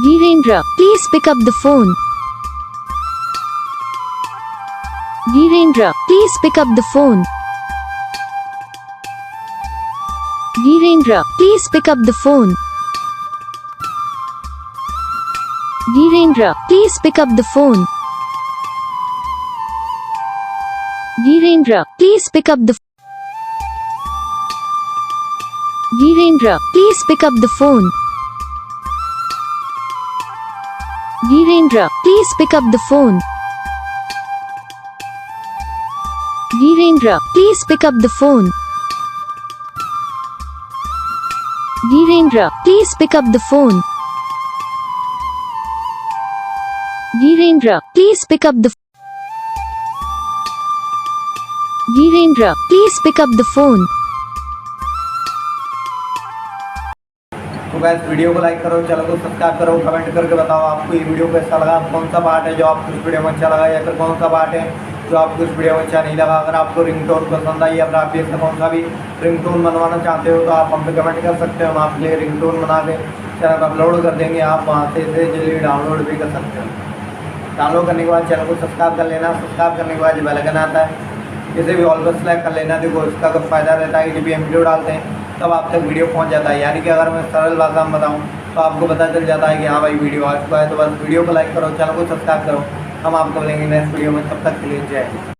Dhirendra, please pick up the phone. Dhirendra, please pick up the phone. Dhirendra, please pick up the phone. Dhirendra, please pick up the phone. Dhirendra, please pick up the Dhirendra, please pick up the phone. Dhirendra, please pick up the phone. Dhirendra, please pick up the phone. Dhirendra, please pick up the phone. Dhirendra, please pick up the Dhirendra, please pick up the phone. तो guys video को like करो, channel को subscribe करो, comment करके बताओ आपको ये video कैसा लगा, कौन सा पार्ट है जो आपको इस वीडियो में अच्छा लगा या फिर कौन सा पार्ट है जो आपको इस वीडियो में अच्छा नहीं लगा। अगर आपको रिंगटोन पसंद आई या फिर आप इसका कौन सा भी रिंगटोन बनवाना चाहते हो तो आप हम पे कमेंट कर सकते हो। हम आपके लिए रिंगटोन बना के चैनल पर अपलोड कर देंगे, आप वहाँ से इसे जल्दी डाउनलोड भी कर सकते हो। डाउनलोड करने के बाद चैनल को सब्सक्राइब कर लेना, सब्सक्राइब करने के बाद जो बेल आइकन आता है इसे भी ऑल पर सेलेक्ट कर लेना। देखो इसका कुछ फ़ायदा रहता है कि जब भी हम वीडियो डालते हैं तब आप तक वीडियो पहुंच जाता है। यानी कि अगर मैं सरल भाषा में बताऊं तो आपको पता चल जाता है कि हाँ भाई वीडियो आ चुका है। तो बस वीडियो को लाइक करो, चैनल को सब्सक्राइब करो। हम आपको मिलेंगे नेक्स्ट वीडियो में, तब तक के लिए जय हिंद।